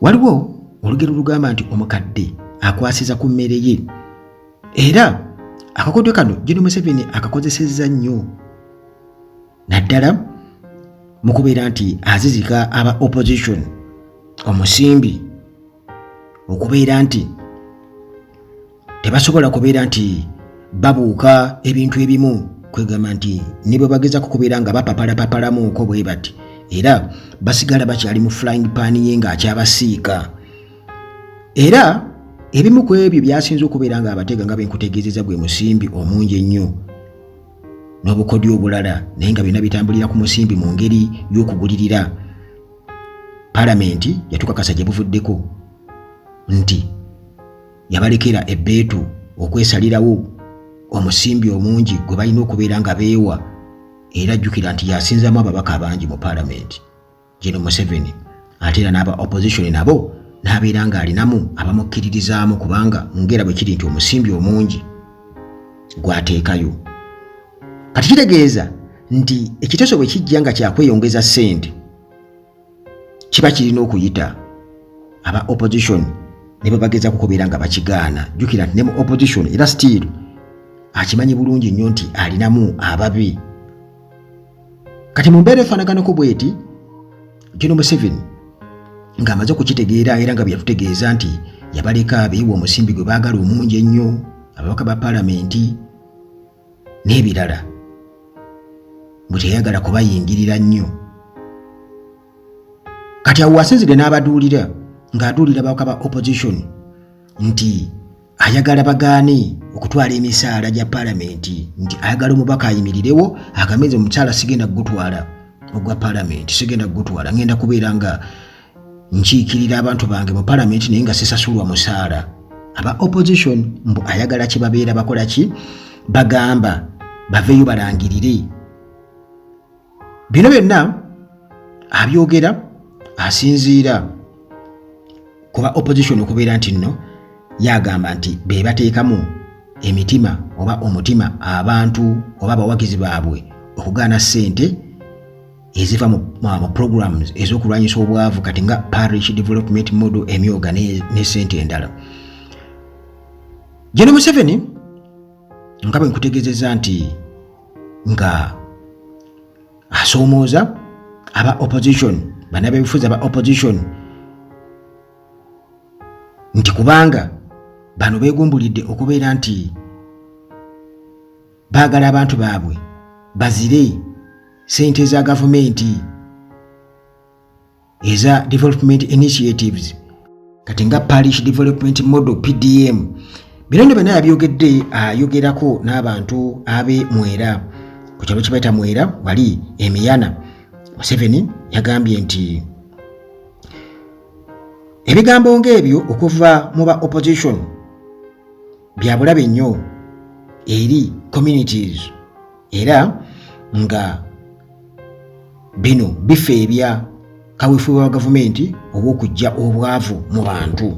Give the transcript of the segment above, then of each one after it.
Waliwo olugero lugamba nti omukadde akwasiza ku mmere ye, era akakodyo kano General Museveni akakozesezza nnyo naddala mu kubeera nti azizika aba opposition omusimbi okubeera nti tebasobola kubeera nti babuuka ebintu ebimu, kwegamba nti ne bwe bagezaako kubeera nga bapapalapapalamuuko bwe bati, era basigala bakyali mu flying pan ye ng'akyabasiika. Era ebimu ku ebyo byasinze okubeera nga abatega nga benkutegeezeza gwe musimbi omungi ennyo n'obukodyo obulala, naye nga byonna bitambulira ku musimbi mu ngeri y'okugulirira. Palamenti yatukakasa gye buvuddeko nti yabalekera ebbeetu okwesalirawo omusimbi omungi gwe balina okubeera nga beewa, era ajjukira nti yasinzamu ababaka abangi mu Palamenti General Museveni, ate era n'aba opposition nabo n'abeera ng'alinamu abamukkiririzaamu, kubanga ngera bwe kiri nti omusimbi omungi gwateekayo. Kati kitegeeza nti ekiteeso bwe kijja nga kyakweyongeza ssente kiba kirina okuyita aba opposition ne bwe bagezaako kubeera nga bakigaana. Jjukira nti ne mu opposition era still akimanyi bulungi nnyo nti alinamu ababi. Kati mu mbeera efaanaganako bweti General Museveni ng'amaze okukitegeera era nga bwe yatutegeeza nti yabaleka beewa omusimbi gwe baagala omungi ennyo, ababaka ba Palamenti n'ebirala, bwe teyagala kubayingirira nnyo. Kati awo wasinzire n'abaduulira ng'aduulira ababaka ba opposition nti ayagala bagaane okutwala emisaala gya Palamenti, nti ayagala omubaka ayimirirewo agameze omukyala sigenda gutwala ogwa Palamenti, sigenda gutwala, ngenda kubeera nga nkiikirira abantu bange mu Palamenti naye nga sisasulwa musaala. Aba opposition mbu ayagala kibabeera bakola ki, bagamba baveeyo balangirire. Bino byonna abyogera asinziira kuba opposition okubeera nti nno yagamba nti be bateekamu emitima oba omutima abantu oba abawagizi baabwe okugaana ssente eziva mu programs ez'okulwanyisa obwavu kati nga Parish Development Model, emyoga ne ssente endala. General Museveni nga bwe nkutegeezezza nti nga asoomooza aba opposition, bannabyabufuzi aba opposition, nti kubanga bano beegumbulidde okubeera nti baagala abantu baabwe bazire ssente za gavumenti eza development initiatives kati nga Parish Development Model PDM. Bino byonna yabyogedde ayogerako n'abantu ab'e Mwera, ku kyalo kye bayita Mwera wali Emiyana. Museveni yagambye nti ebigambo ng'ebyo okuva mu ba opposition bya bulabe nnyo eri communities, era nga bino bifeebya kaweefube wa gavumenti obw'okujja obwavu mu bantu.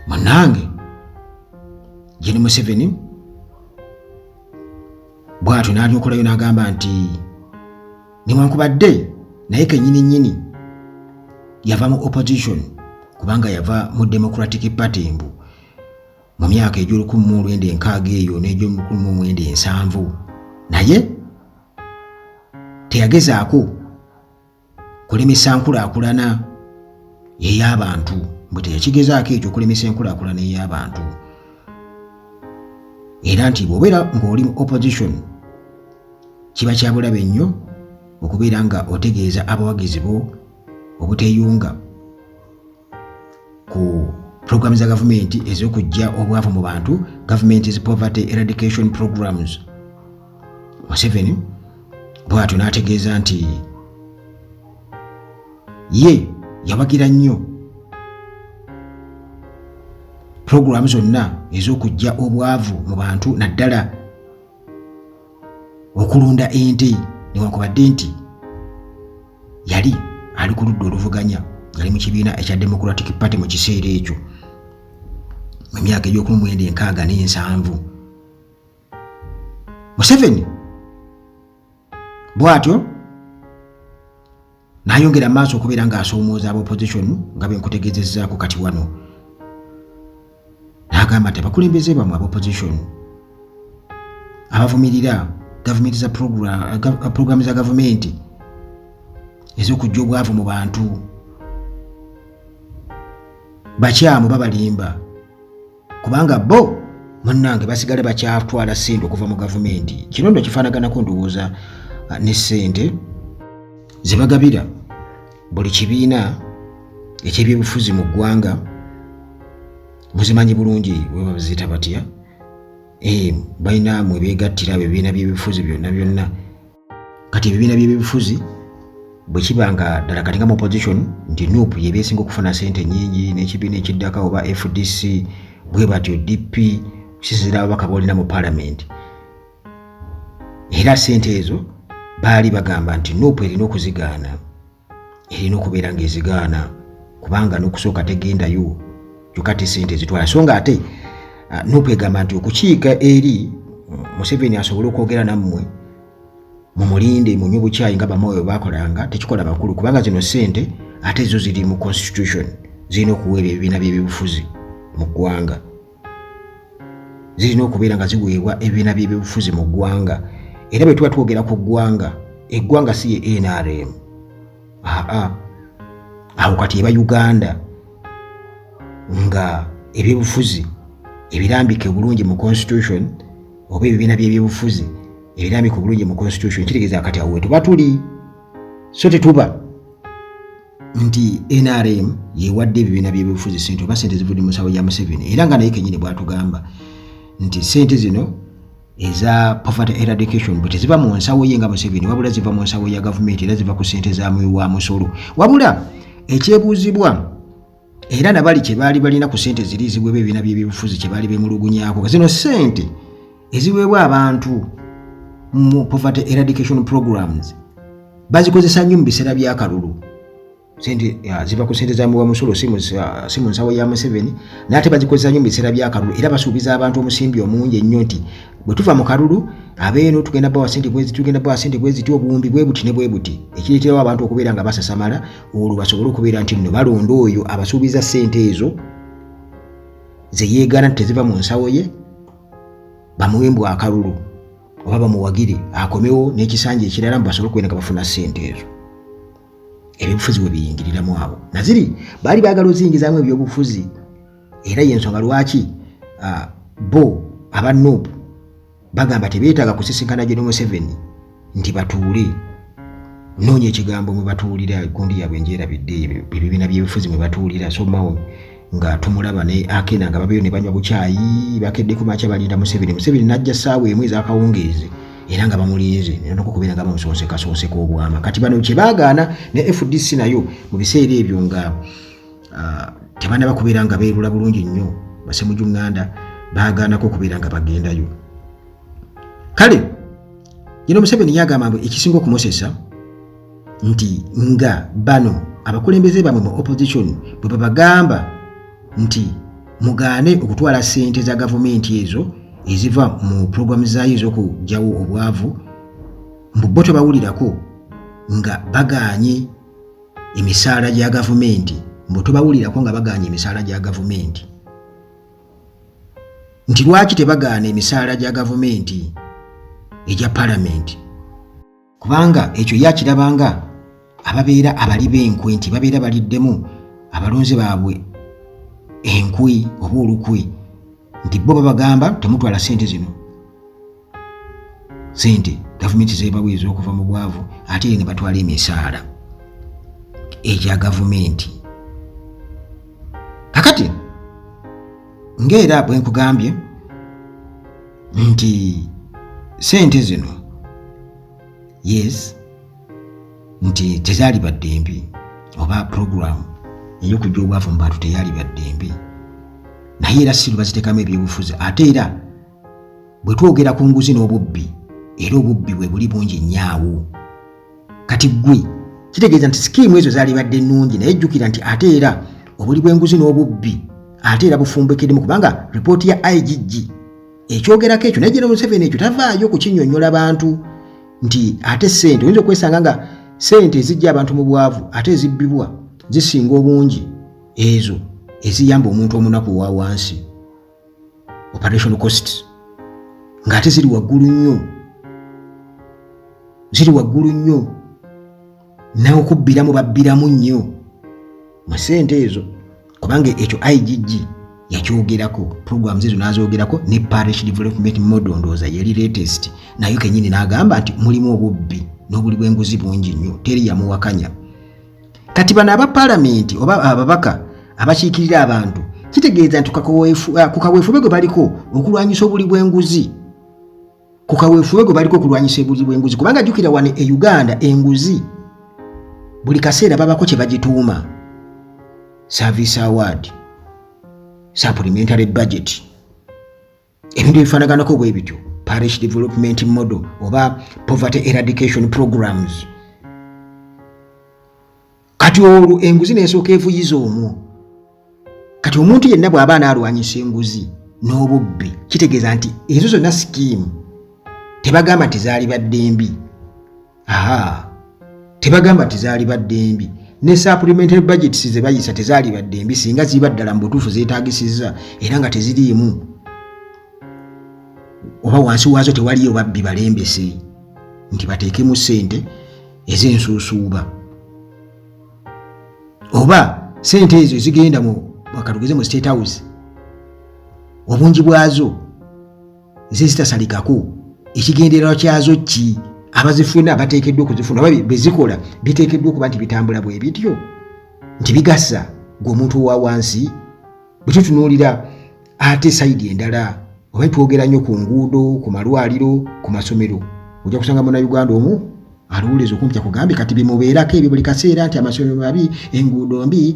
Munnange General Museveni bw'atyo n'alyokolayo n'agamba nti newankubadde naye kennyini nnyini yava mu opposition kubanga yava mu Democratic Party mbu mu myaka egy'olukumi-mu-lwenda-enkaaga eyo n'egy'olukumi-mu-lwenda-ensanvu, naye teyagezaako kulemesa nkulaakulana ey'abantu, bwe teyakigezaako ekyo okulemesa enkulaakulana ey'abantu, era nti bw'obeera ng'oli mu opposition kiba kya bulabe nnyo okubeera nga otegeeza abawagizi bo obuteeyunga ku programs za gavumenti ez'okujja obwavu mu bantu, Government's Poverty Eradication Programs. Museveni bw'atyo n'ategeeza nti ye yawagira nnyo programs zonna ez'okujja obwavu mu bantu, naddala okulunda ente, newankubadde nti yali ali ku ludda oluvuganya, yali mu kibiina ekya Democratic Party mu kiseera ekyo mu myaka egy'olukumi-mu-lwenda-enkaaga-n'ensanvu. Museveni bw'atyo n'ayongera maaso okubeera ng'asoomooza opposition nga bwe nkutegeezezzaako kati wano. N'agamba nti abakulembeze bamwe opposition abavumirira gavumenti za programu za gavumenti ez'okujja obwavu mu bantu bakyamu babalimba kubanga bo munnange basigale bakyatwala ssente okuva mu gavumenti. Kino ndo kifaanaganako ndowooza ne ssente ze bagabira buli kibiina eky'ebyobufuzi mu ggwanga. Muzimanyi bulungi we baziyita batya, balina mwe beegattira ebibiina by'ebifuzi byonna. Kati ebibiina by'ebifuzi bwe kiba nga ddala kati nga mu opposition nti NUP yebeesinga okufuna ssente nnyingi n'ekibiina ekiddaka oba FDC bwe batyo DP kisinziira ababaka boolina mu parliament. Era ssente ezo baali bagamba nti NUP erina okuzigaana, erina okubeera ng'ezigaana kubanga n'okusooka tegendayo kyokka ssente zitwala. So nga ate NUP egamba nti okukiika eri Museveni asobole okwogera nammwe mumulinde munywe bukyayi nga bamwe bakolanga tekikola bakulu kubanga zino ssente ate zo ziri mu constitution zirina okuweebwa ebibiina by'ebyobufuzi mu ggwanga. Zirina okubeera nga ziweebwa ebibiina by'ebyobufuzi mu ggwanga. Era bwe tuba twogera ku ggwanga, eggwanga si ye NRM. Awo kati eba Uganda nga ebyobufuzi ebirambike bulungi mu constitution oba ebibiina by'ebyobufuzi ebirambike bulungi mu constitution kitegeeza kati awo tuba tuli. So tetuba nti NRM yewadde ebibiina by'ebyobufuzi ssente oba ssente zivudde mu nsawo ya Museveni. Era nga naye kennyini bw'atugamba nti ssente zino eza poverty eradication bwe teziva mu nsawo ye nga Museveni wabula ziva mu nsawo ya gavumenti era ziva ku ssente za muwi wa musolo. Wabula ekyebuuzibwa era nabali kye baali balina ku ssente ziri ziweebwa ebibiina by'ebyobufuzi kye baali beemulugunyaako zino ssente eziweebwa abantu mu poverty eradication programs bazikozesa nnyo mu biseera by'akalulu. Sente ziva ku ssente za muwi wa musolo si mu nsawo ya Museveni n'ate bazikozesa nnyo mu biseera by'akalulu era basuubiza abantu omusimbi omungi ennyo nti bwe tuva mu kalulu abeeno tugenda bawa ssente bwe ziti obuwumbi bwe buti ne bwe buti ekireeterawo abantu okubeera nga basasamala olwo basobole okubeera nti nno balonda oyo abasuubiza ssente ezo ze yeegaana nti teziva mu nsawo ye bamuwembwa akalulu oba bamuwagire akomewo n'ekisanja ekirala basobole okubeera nga bafuna ssente ezo. Ebyobufuzi bwe biyingiriramu abo naziri baali baagala oziyingizaamu ebyobufuzi era y'ensonga lwaki bo aba NUP bagamba tebeetaaga kusisinkana gye ne Museveni nti batuule noonya ekigambo mwe batuulira gundi yaabwe njeerabidde ebibiina by'ebifuzi mwe batuulira somawo nga tumulaba ne Akena nga babeeyo ne banywa bukyayi bakedde ku makya balinda Museveni n'ajja ssaawa emu ez'akawungeezi era nga bamulinze n'okubeera nga bamusonseka obwama. Kati bano kye baagaana ne FDC nayo mu biseera ebyo nga tebanaba kubeera nga beerula bulungi nnyo basemuju ŋŋanda baagaanako okubeera nga bagendayo. Kale yino Museveni yagamba mbu ekisinga okumusesa nti nga bano abakulembeze bamwe mu opposition bwe babagamba nti mugaane okutwala ssente za gavumenti ezo eziva mu programu zaayo ez'okugyawo obwavu mbu bo tebawulirako nga bagaanye emisaala gya gavumenti mbu tebawulirako nga bagaanye emisaala gya gavumenti. Nti lwaki tebagaana emisaala gya gavumenti ejya parliament? Kubanga ekyo yakirabanga ababeera abali b'enkwe nti babeera baliddemu abalonzi baabwe enkwe oba olukwe nti bo babagamba temutwala ssente zino ssente gavumenti zebaweeza okuva mu bwavu ate ne batwala emisaala egya gavumenti. Kakati ng'era bwe nkugambye nti ssente zino yes nti tezaali badde mbi oba program ey'okujja obwavu mu bantu teyaali badde mbi naye era si baziteekamu ebyobufuzi ate era bwe twogera ku nguzi n'obubbi era obubbi bwe buli bungi nnyaawo. Kati ggwe kitegeeza nti sikiimu ezo zaali badde nnungi naye jjukira nti ate era obuli bw'enguzi n'obubbi ate era bufumbekeddemu kubanga ripooti ya IGG ekyogerako ekyo naye Museveni ekyo tavaayo kukinnyonnyola bantu nti ate ssente oyinza okwesanga nga sente ezijja abantu mu bwavu ate ezibbibwa zisinga obungi ezo eziyamba omuntu omunaku wa wansi operation costs ng'ate ziri waggulu nnyo nawe okubbiramu babbiramu nnyo mu sente ezo kubanga ekyo IGG yakyogerako programs ezo n'azoogerako ne parish development model ndowooza yeri latest nayo kennyini n'agamba nti mulimu obubbi n'obuli bw'enguzi bungi nnyo teri yamuwakanya kati bano aba palamenti oba ababaka abakiikirira abantu kitegeeza nti ku kaweefube gwe baliko okulwanyisa obuli bw'enguzi kubanga jjukira wano e Uganda enguzi buli kaseera babako kye bagituuma service award supplementary budget ebintu ebifanaganako bwe bityo parish development model oba poverty eradication programs kati olwo enguzi n'esooka evuyiza omwo kati omuntu yenna bw'aba anaalwanyisa enguzi n'obubbi kitegeeza nti ezo zonna skimu tebagamba tizaali baddembi tebagamba tizaali baddembi ne supplementary budgets ze bayisa tezaali baddembi singa ziba ddala mu butuufu zeetaagisizza era nga teziriimu oba wansi waazo tewaliyo babbi balembese nti bateekemu ssente ez'ensuusuuba oba ssente ezo zigenda katugeze mu State House obungi bwazo zitasalikako ekigendererwa kyazo ki abazifuna abateekeddwa okuzifuna oba bezikola biteekeddwa okuba nti bitambula bwe bityo nti bigasa gw'omuntu wa wansi bwe tutunuulira ate sayidi endala oba twogera nnyo ku nguudo ku malwaliro ku masomero ojja kusanga munnayuganda omu aluwuliza okumpya kugambe kati byemubeerako ebyo buli kaseera nti amasomero mabi enguudo mbi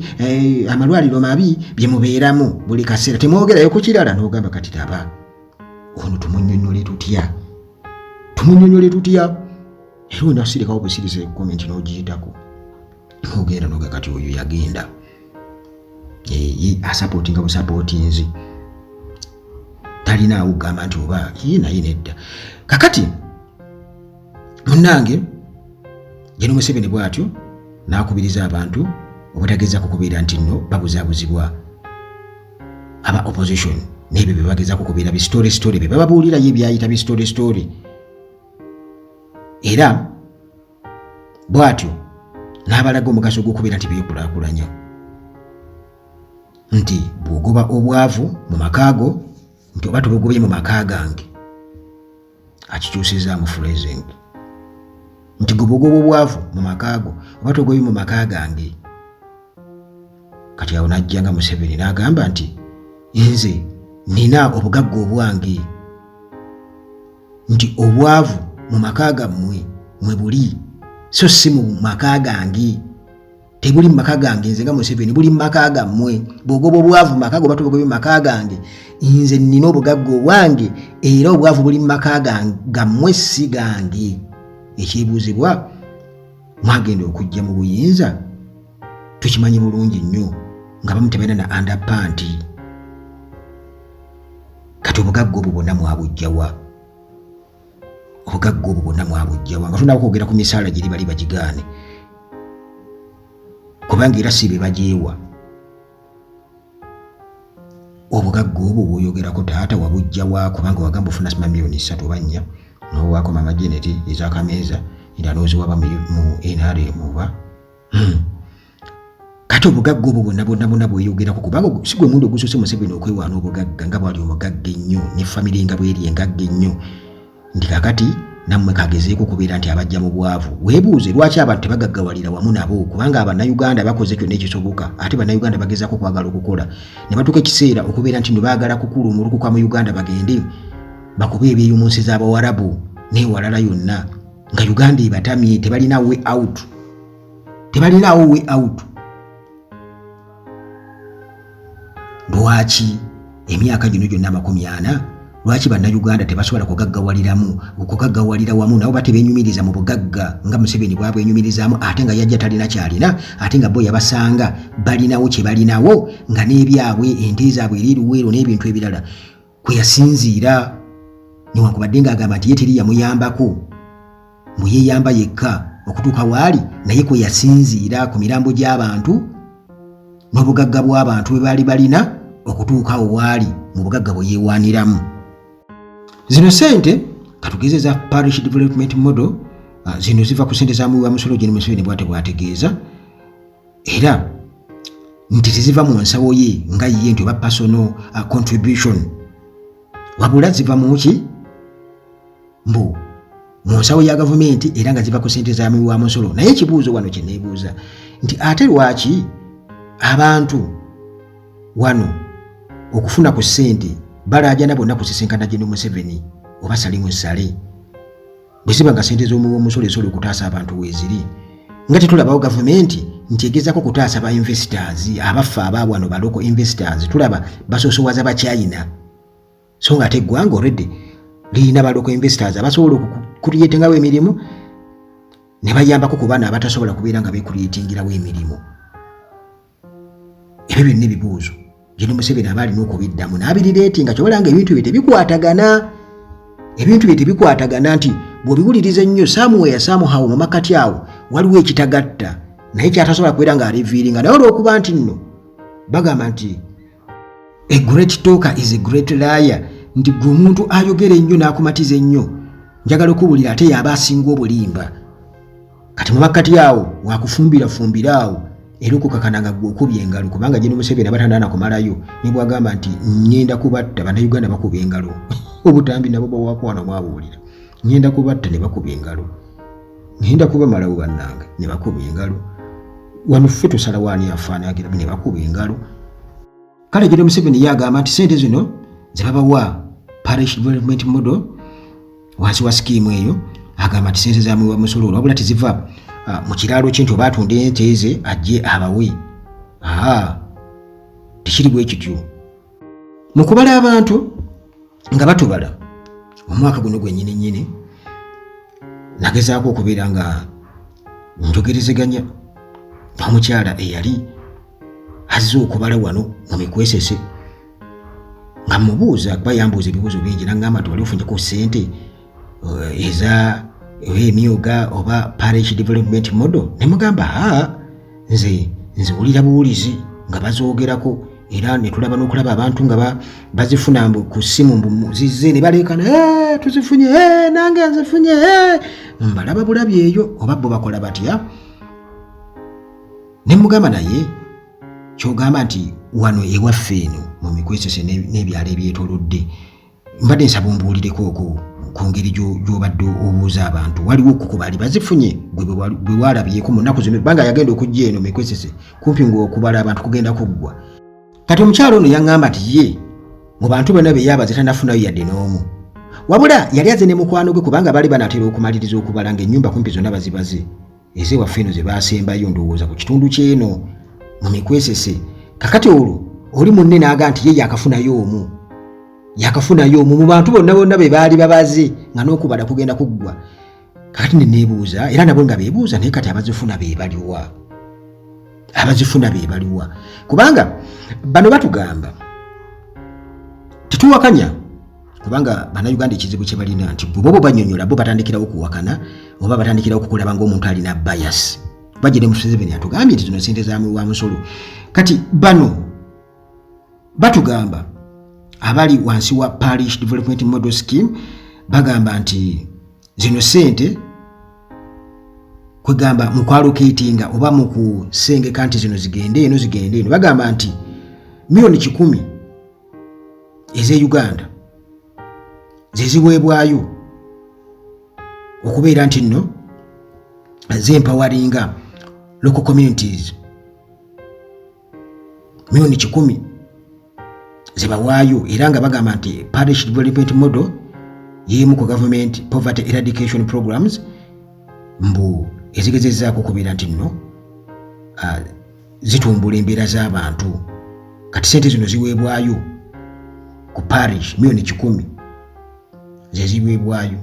amalwaliro mabi byemubeeramu buli kaseera temwogerayo ku kirala n'ogamba kati taba ono tumunnyonnyole tutya era onasirekawo busirize komenti n'ogiyitako n'ogenda n'oga kati oyo yagenda asapootinga busapootinzi talinaawo kugamba nti oba naye nedda kakati munnange General Museveni bw'atyo n'akubiriza abantu obutageza kukubeera nti nno babuzaabuzibwa aba opposition n'ebyo bye bagezaako kubeera bisitory bye bababuulirayo ebyayita bisitory era bw'atyo n'abalaga omugaso gw'okubeera nti byekulaakulanya nti bw'ogoba obwavu mu makaago nti oba tubugobye mu maka gange akikyusizaamu phrasing nti gobogoba obwavu mu makaago oba togobye mu maka gange kati awo n'ajjanga Museveni n'agamba nti nze nina obugagga obwange nti obwavu mu maka gammwe mwe buli so si mu maka gange tebuli mu maka gange nze nga Museveni buli mu maka gammwe bw'ogoba obwavu mu maka go oba tobugobye mu maka gange nze nina obugagga obwange era obwavu buli mu maka gammwe si gange ekyebuuzibwa mwagenda okujja mu buyinza tukimanyi bulungi nnyo nga bamu tebalina na underpanti kati obugagga obwo bwonna mwabujjawa nga tunaba kwogera ku misaala giri bali bagigaane kubanga era si be bajeewa obugagga obwo bw'oyogerako taata wabujjawa kubanga wagamba ofuna miliyoni 3 oba 4 n'owaako mama Janet ez'akameeza era n'oziwaba mu NRM oba kati obugagga obwo bwonna bweyogerako kubanga si gwe mundi ogusose Museveni okwewaana obugagga nga bwali omugagga ennyo ne famire nga bweri engagga ennyo ndi kakati nammwe kagezeeko kubeera nti abajja mu bwavu weebuuze lwaki abantu tebagaggawalira wamu nabo kubanga abannayuganda bakoze kyonna ekisoboka ate bannayuganda bagezaako kwagala okukola ne batuuka ekiseera okubeera nti baagala kukulumulukuka mu Uganda bagende bakube ebyeyumunsi z'Abawarabu n'ewalala yonna nga Uganda ebatamye tebalina way out lwaki emyaka gino gyonna 40 lwaki bannayuganda tebasobola kugaggawalira wamu nabo batebeenyumiriza mu bugagga nga Museveni bwabwenyumirizaamu ate nga yajja talina kyalina ate nga bo yabasanga balinawo kye balinawo nga n'ebyabwe ente zaabwe eriruweero n'ebintu ebirala kwe yasinziira newankubadde ng'agamba nti ye teri yamuyambako muyeeyamba yekka okutuuka waali naye kwe yasinziira ku mirambo gy'abantu n'obugagga bw'abantu bwe baali balina okutuuka awo waali mu bugagga bwe yeewaaniramu. Zino ssente katugeze za parish development model zino ziva ku ssente za muwi wa musolo Gen. Museveni bw'ate bw'ategeeza, era nti teziva mu nsawo ye nga ye nti oba personal contribution, wabula ziva mu ki mbu mu nsawo ya gavumenti era nga ziva ku ssente za muwi wa musolo. Naye ekibuuzo wano kye neebuuza nti ate lwaki abantu wano okufuna ku ssente balaajana bonna kusisinkana Gen. Museveni oba salimu ssale bwe ziba nga ssente z'omuwi w'omusolo esobola okutaasa abantu weeziri, nga tetulabawo gavumenti nti egezaako kutaasa ba investors abaffe abaawano ba local investors. Tulaba basoosowaza ba China, so nga ate eggwanga already lirina ba local investors abasobola okukuliyetingawo emirimu ne bayambako ku baana abatasobola kubeera nga beekuliyetingirawo emirimu. Ebyo byonna ebibuuzo Gen. Museveni aba alina okubiddamu n'abirireetinga kyobala nga ebintu bye tebikwatagana nti bw'obiwuliriza ennyo somehow mu makati awo waliwo ekitagatta naye kyatasobola kubeera nga aliviiringa. Naye olw'okuba nti nno bagamba nti a great talker is a great liar, nti gwe omuntu ayogera ennyo n'akumatiza ennyo njagala okuwulira ate yaba asinga obulimba. Kati mu makati awo wakufumbira awo era okukakana nga gwe okubye engalo, kubanga Gen. Museveni abatandana kumalayo ne bwagamba nti ngenda kubatta bannayuganda bakuba engalo obutambi nabo bawakwana mwabuulira ngenda kubatta ne bakuba engalo, ngenda kubamalawo bannange ne bakuba engalo, wano ffe tusalawo ani afaanagiramu ne bakuba engalo. Kale Gen. Museveni yagamba nti ssente zino ze babawa parish development model wansi wa skiimu eyo, agamba nti ssente za muwi wa musolo wabula teziva mu kiraalo kye nti oba atunda ente ze ajje abawe. Tekiri bwe kityo. Mu kubala abantu nga batubala omwaka guno gwennyini nagezaako okubeera nga njogerezeganya n'omukyala eyali azze okubala wano mu Mikwesese nga mubuuza kuba yambuuza ebibuuzo bingi naŋŋamba nti wali ofunjeko ssente eza emyoga oba parish development model. Ne mugamba nze wulira buwulizi nga bazoogerako era ne tulaba n'okulaba abantu nga bazifuna ku ssimu zizze ne baleekana tuzifunye nange nzifunye mbalaba bulabi eyo oba bo bakola batya. Ne mugamba naye kyogamba nti wano ewaffe eno mu Mikwesese n'ebyalo ebyetoolodde mbadde nsaba ombuulireko ku ngeri gy'obadde obuuza abantu waliwo okukuba bazifunye gwe walabyeko mu nnaku zino banga yagenda okujja eno Mikwesese kumpi ng'okubala abantu kugenda kuggwa. Kati omukyalo ono yaŋŋamba nti ye mu bantu bonna be yaabaze tannafunayo yadde n'omu, wabula yali aze ne mukwano gwe kubanga baali banaatera okumaliriza okubala ng'ennyumba kumpi zonna bazibaze ez'ewaffe eno ze baasembayo ndowooza ku kitundu ky'eno mu Mikwesese. Kakati olwo oli munne n'aga nti ye yakafunayo omu mu bantu bonna be baali babaze nga n'okubala kugenda kuggwa. Kakati ne neebuuza era nabo nga beebuuza naye kati abazifuna be baliwa? Kubanga bano batugamba tetuwakanya kubanga bannayuganda ekizibu kye balina nti bo banyonyola bo batandikirawo okuwakana oba batandikirawo okukulaba ng'omuntu alina bias. Bajjire Museveni atugambye nti zino ssente za muwi wa musolo. Kati bano batugamba abali wansi wa parish development model scheme bagamba nti zino ssente kwegamba mu kwalocatinga oba mu kusengeka nti zino zigende eno bagamba nti milioni 10 eze Uganda zeziweebwayo okubeera nti nno zempawaringa local communities. Milioni 10 zebawaayo era nga bagamba nti parish development model y'emu ku government poverty eradication programs mbu ezigezezaako okubeera nti nno zitumbula embeera z'abantu. Kati ssente zino ziweebwayo ku parish milioni 10 zeziweebwayo,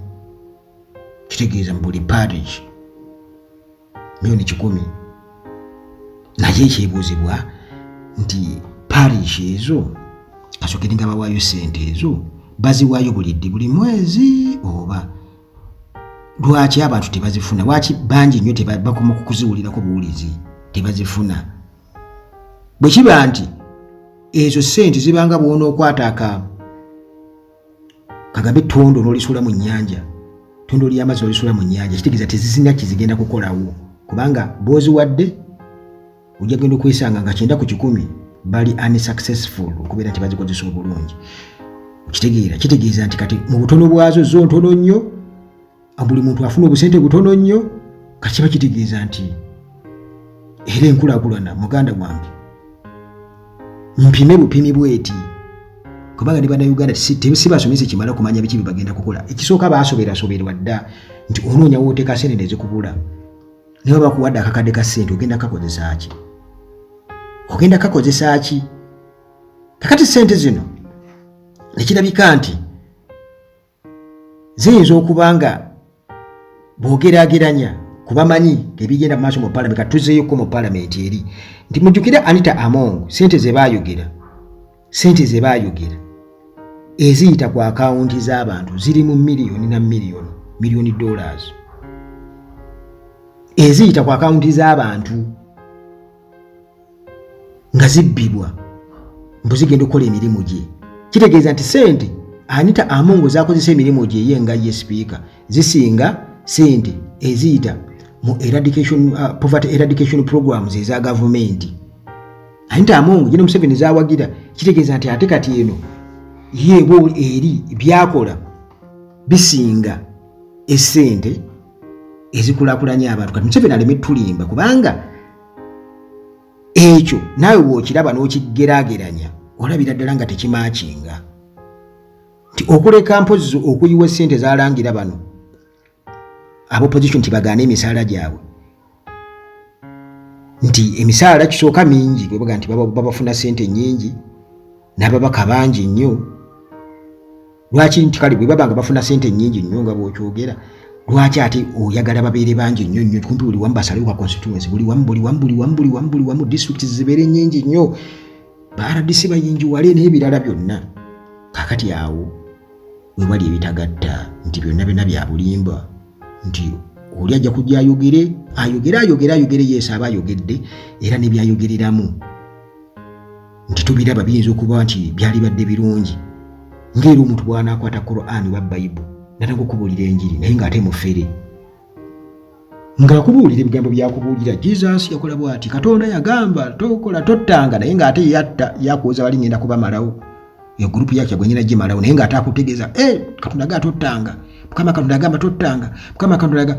kitegeeza mu buli parish milioni 10. Naye ekyebuuzibwa nti parish ezo kasokeri nga bawaayo ssente ezo baziwaayo buli mwezi oba lwaki abantu tebazifuna lwaki bangi nnyo tebakoma kukuziwulirako buwulizi tebazifuna bwe kiba nti ezo ssente zibanga bw'onookwata kagambe ettondo n'olisuula mu nnyanja ttondo ly'amazzi n'olisuula mu nnyanja kitegeeza tezizina kizigenda kukolawo kubanga booziwadde ojja genda okwesanga nga 9 bali unsuccessful okubeera nti bazikozesa obulungi kitegeeza nti kati mu butono bwazo zo ntono nnyo buli muntu afuna obusente butono nnyo kati kiba kitegeeza nti era enkulaakulana muganda gwange mpime bupimi bweti kubanga ne bannayuganda si basomese kimala kumanya biki bagenda kukola ekisooka baasoberwa dda nti onoonya wooteeka sente ne zikubula naye bakuwadde akakadde ka ssente ogenda kakozesa ki kakati ssente zino nekirabika nti ziyinza okuba nga bw'ogeraageranya kubamanyi ebigenda mu maaso mu palamenti kati tuzeeyoko mu palamenti eri nti mujjukire Anita Among ssente ze baayogera eziyita ku akawunti z'abantu ziri mu miliyoni na miliyoni dollars eziyita ku akawunti z'abantu nga zibbibwa mbuzigenda okukola emirimu gye kitegeeza nti ssente Anita Among zakozesa emirimu gye ye nga ye speaker zisinga ssente eziyita mu poverty eradication programs eza gavumenti Anita Among gino Museveni zawagira kitegeeza nti ate kati eno yebo eri byakola bisinga essente ezikulaakulanya abantu kati Museveni aleme tulimba kubanga ekyo naawe bw'okiraba n'okigeraageranya olabira ddala nga tekimaakinga nti okuleka mpozi okuyiwa essente zalangira bano ab'opposition nti bagaane emisaala gyabwe nti emisaala kisooka mingi kwebaga nti babafuna ssente nnyingi n'ababaka bangi nnyo lwaki nti kale bwe babanga bafuna ssente nnyingi nnyo nga bw'okyogera lwaki ate oyagala babeere bangi nnyo kumpi buli wamu basalewo ka constituency buli wamu district zibeere nnyingi nnyo baRDC bayingiwale n'ebirala byonna kakati awo we wali ebitagatta nti byonna bya bulimba nti oli ajja kujja ayogere yesu aba ayogedde era ne byayogereramu nti tubiraba biyinza okuba nti byali badde birungi ng'era omuntu bw'anaakwata Qur'an wa Bible natanga okubuulira enjiri naye ng'ate mufere ng'akubuulira ebigambo byakubuulira Jesus yakola bw'ati Katonda yagamba tokola tottanga naye ng'ate yakuwoza bali ngenda kubamalawo yo gurupu yake gwenyina gimalawo naye ng'ate akutegeeza Katonda ga tottanga Mukama Katonda agamba tottanga Mukama Katonda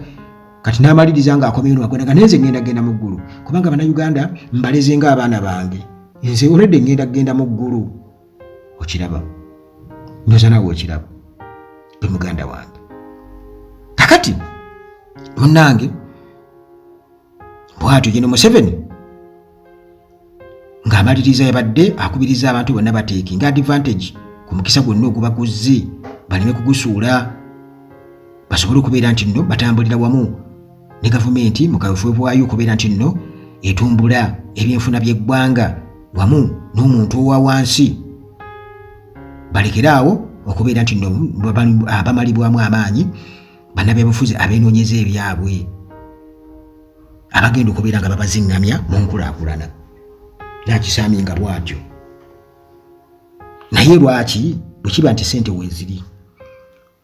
kati n'amaliriza ng'akomyewo n'agenda nenze ngenda mu ggulu kubanga bannayuganda mbaleze ng'abaana bange nze olwedde ngenda mu ggulu okiraba ndoza nawe okiraba gwe muganda wange kakati munnange bw'atyo gino Museveni ng'amaliriza yabadde akubiriza abantu bonna bateekinga advantage ku mukisa gwonna ogubaguzze baleme kugusuula basobole okubeera nti nno batambulira wamu ne gavumenti mu kaweefube bwayo okubeera nti nno etumbula ebyenfuna by'eggwanga wamu n'omuntu owa wansi balekeraawo okubeera nti nno abamalibwamu amaanyi bannabyabufuzi abeenoonyeza ebyabwe abagenda okubeera nga babazingamya mu nkulaakulana nakisaaminga bwatyo naye lwaki bwe kiba nti ssente weeziri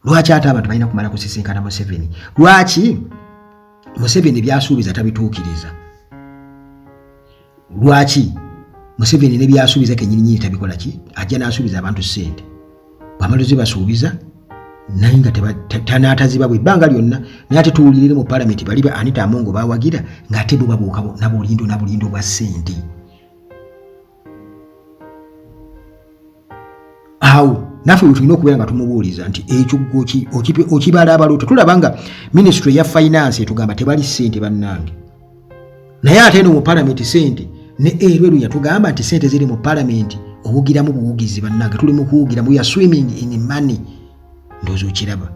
lwaki ate abantu balina kumala kusisinkana Museveni lwaki Museveni byasuubiza tabituukiriza lwaki Museveni ne byasuubiza kennyini tabikola ki ajja n'asuubiza abantu ssente bw'amala zibasuubiza naye nga tanaataziba bwe ebbanga lyonna naye ate tuwulirire mu palamenti bali ba Anita Among baawagira ng'ate bo babuuka nabulindo bwa ssente awo naffe bwe tulina okubeera nga tumubuuliza nti ekyo okibala abalooto tulaba nga minisitule ya finance etugamba tebali ssente bannange naye ate eno mu palamenti ssente ne erweru yatugamba nti ssente ziri mu palamenti owugiramu buwugizi bannange tuli mu kuwugiramu we are swimming in money ndowooza okiraba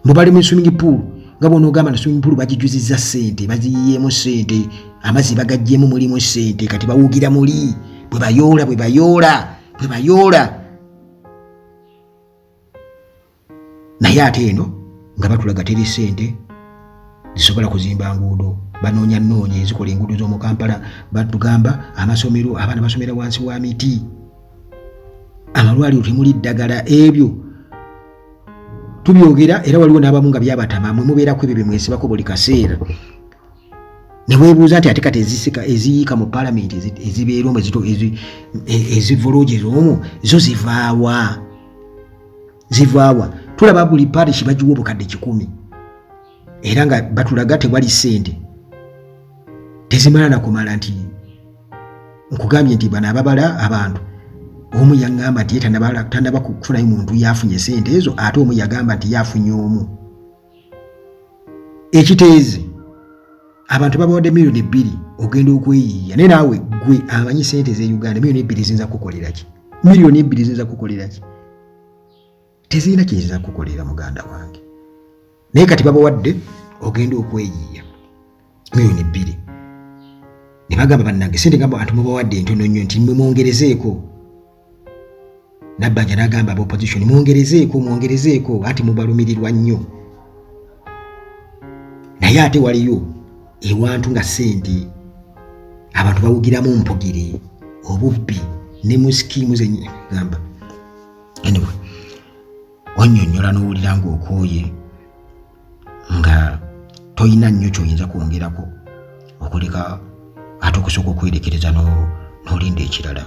mubali mu swimming pool nga bw'onoogamba na swimming pool bagijuzizza ssente baziyiyeemu ssente amazzi bagaggyemu mulimu ssente kati bawugira muli bwe bayoola naye ate eno nga batulaga teri ssente zisobola kuzimba nguudo, banoonya ezikola enguudo z'omu Kampala, batugamba amasomero abaana basomera wansi wa miti, amalwaliro temuli ddagala. Ebyo tubyogera era waliwo n'abamu nga byabatama, mwe mubeerako ebyo bye mwesibako buli kaseera. Ne weebuuza nti ate kati eziyiika mu Paalamenti ezibeera omwo ezivoloje z'omwo zo zivaawa? Tulaba buli parish bagiwa obukadde 1,000 era nga batulaga tewali ssente, tezimala na kumala. Nti nkugambye nti bano ababala abantu, omu yaŋŋamba nti tannaba kufunayo muntu yafunye ssente ezo, ate omu yagamba nti yafunye omu. Ekiteezi abantu babawadde miliyoni 2 ogenda okweyiiya, naye naawe gwe amanyi ssente z'e Uganda miliyoni 2 ziyinza kukolera ki? Miliyoni 2 ziyinza kukolera ki? Tezirina kiyinza kukolera muganda wange. Naye kati babawadde ogenda okweyiiya miliyoni 2. Ne bagamba bannange ssente nga bantu mubawadde ntono nnyo, nti mmwe mwongerezeeko. Nabbanja n'agamba aba opposition mwongerezeeko, anti mubalumirirwa nnyo. Naye ate waliyo ewantu nga ssente abantu bawugiramu mpogere, obubbi ne mu skiimu gamba. Anyway, onnyonnyola n'owulira ng'okooye nga toyina nnyo ky'oyinza kwongerako, okuleka ate okusooka okwerekereza n'olinda ekirala.